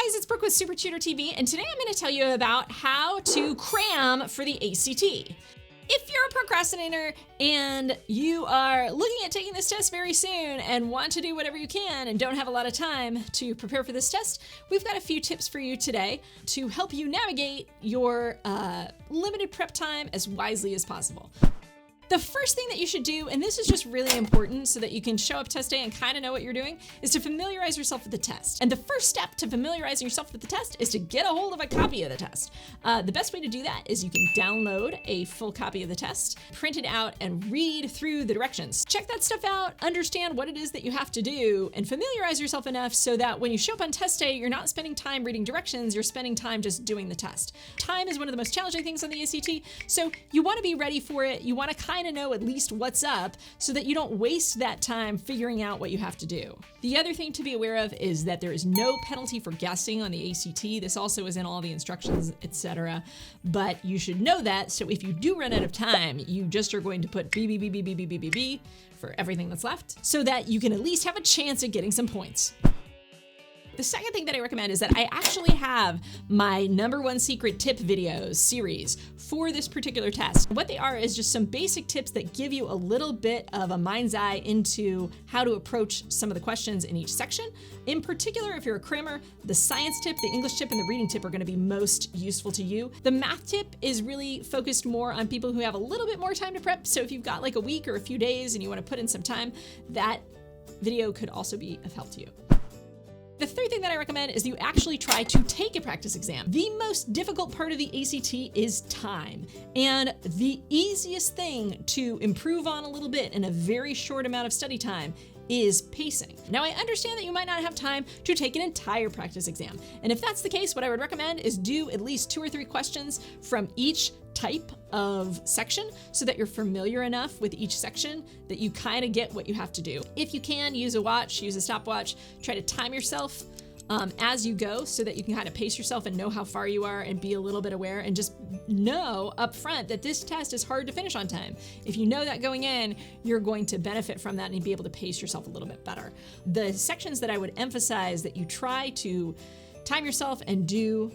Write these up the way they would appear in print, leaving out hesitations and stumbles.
guys, it's Brooke with SupertutorTV, and today I'm going to tell you about how to cram for the ACT. If you're a procrastinator and you are looking at taking this test very soon and want to do whatever you can and don't have a lot of time to prepare for this test, we've got a few tips for you today to help you navigate your limited prep time as wisely as possible. The first thing that you should do, and this is just really important so that you can show up test day and kind of know what you're doing, is to familiarize yourself with the test. And the first step to familiarizing yourself with the test is to get a hold of a copy of the test. The best way to do that is you can download a full copy of the test, print it out, and read through the directions. Check that stuff out, understand what it is that you have to do, and familiarize yourself enough so that when you show up on test day, you're not spending time reading directions, you're spending time just doing the test. Time is one of the most challenging things on the ACT, so you want to be ready for it. You want to kind of know at least what's up so that you don't waste that time figuring out what you have to do. The other thing to be aware of is that there is no penalty for guessing on the ACT. This also is in all the instructions, etc. But you should know that, so if you do run out of time, you just are going to put B, B, B, B, B, B, B, B, B for everything that's left so that you can at least have a chance at getting some points. The second thing that I recommend is that I actually have my #1 secret tip videos series for this particular test. What they are is just some basic tips that give you a little bit of a mind's eye into how to approach some of the questions in each section. In particular, if you're a crammer, the science tip, the English tip, and the reading tip are going to be most useful to you. The math tip is really focused more on people who have a little bit more time to prep. So if you've got like a week or a few days and you want to put in some time, that video could also be of help to you. The third thing that I recommend is you actually try to take a practice exam. The most difficult part of the ACT is time. And the easiest thing to improve on a little bit in a very short amount of study time is pacing. Now, I understand that you might not have time to take an entire practice exam. And if that's the case, what I would recommend is do at least 2 or 3 questions from each type of section so that you're familiar enough with each section that you kind of get what you have to do. If you can, use a watch, use a stopwatch, try to time yourself as you go so that you can kind of pace yourself and know how far you are and be a little bit aware and just know up front that this test is hard to finish on time. If you know that going in, you're going to benefit from that and be able to pace yourself a little bit better. The sections that I would emphasize that you try to time yourself and do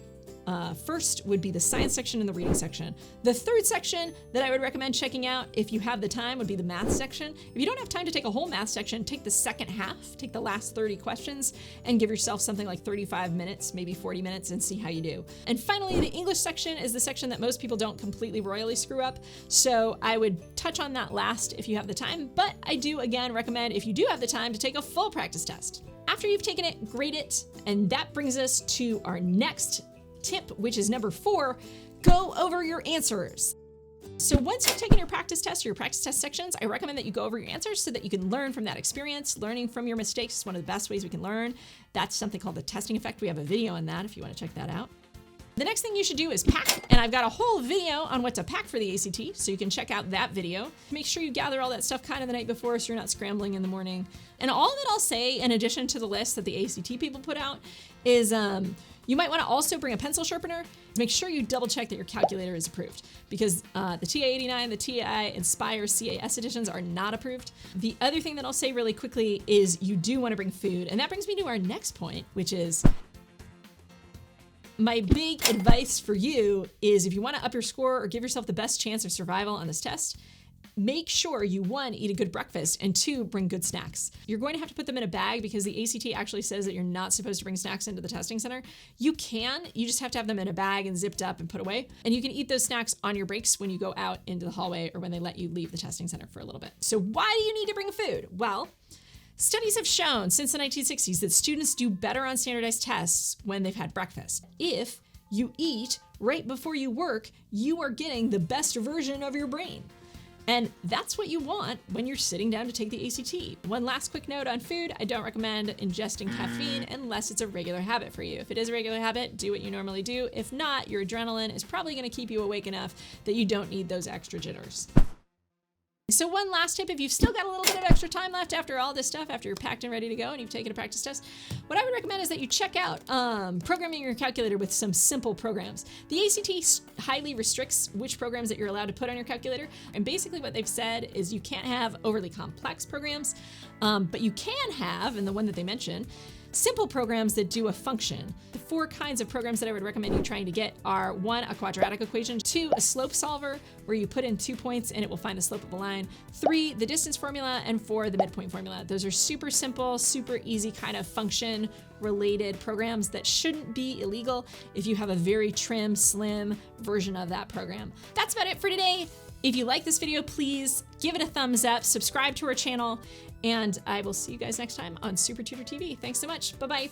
first would be the science section and the reading section. The third section that I would recommend checking out if you have the time would be the math section. If you don't have time to take a whole math section, take the second half, take the last 30 questions and give yourself something like 35 minutes, maybe 40 minutes and see how you do. And finally, the English section is the section that most people don't completely royally screw up. So I would touch on that last if you have the time, but I do again recommend if you do have the time to take a full practice test. After you've taken it, grade it, and that brings us to our next tip, which is number 4, go over your answers. So once you've taken your practice test or your practice test sections, I recommend that you go over your answers so that you can learn from that experience. Learning from your mistakes is one of the best ways we can learn. That's something called the testing effect. We have a video on that if you want to check that out. The next thing you should do is pack, and I've got a whole video on what to pack for the ACT, so you can check out that video. Make sure you gather all that stuff kind of the night before so you're not scrambling in the morning. And all that I'll say, in addition to the list that the ACT people put out, is you might want to also bring a pencil sharpener. Make sure you double check that your calculator is approved because the TI-89, the TI Inspire CAS editions are not approved. The other thing that I'll say really quickly is you do want to bring food. And that brings me to our next point, which is my big advice for you is if you want to up your score or give yourself the best chance of survival on this test, make sure you 1, eat a good breakfast, and 2, bring good snacks. You're going to have to put them in a bag because the ACT actually says that you're not supposed to bring snacks into the testing center. You can, you just have to have them in a bag and zipped up and put away. And you can eat those snacks on your breaks when you go out into the hallway or when they let you leave the testing center for a little bit. So why do you need to bring food? Well, studies have shown since the 1960s that students do better on standardized tests when they've had breakfast. If you eat right before you work, you are getting the best version of your brain. And that's what you want when you're sitting down to take the ACT. One last quick note on food. I don't recommend ingesting caffeine unless it's a regular habit for you. If it is a regular habit, do what you normally do. If not, your adrenaline is probably going to keep you awake enough that you don't need those extra jitters. So one last tip, if you've still got a little bit of extra time left after all this stuff, after you're packed and ready to go and you've taken a practice test, what I would recommend is that you check out programming your calculator with some simple programs. The ACT highly restricts which programs that you're allowed to put on your calculator. And basically what they've said is you can't have overly complex programs, but you can have, and the one that they mention, simple programs that do a function. four kinds of programs that I would recommend you trying to get are 1, a quadratic equation, 2, a slope solver, where you put in 2 points and it will find the slope of a line, 3, the distance formula, and 4, the midpoint formula. Those are super simple, super easy kind of function related programs that shouldn't be illegal if you have a very trim, slim version of that program. That's about it for today. If you like this video, please give it a thumbs up, subscribe to our channel, and I will see you guys next time on Super Tutor TV. Thanks so much. Bye-bye.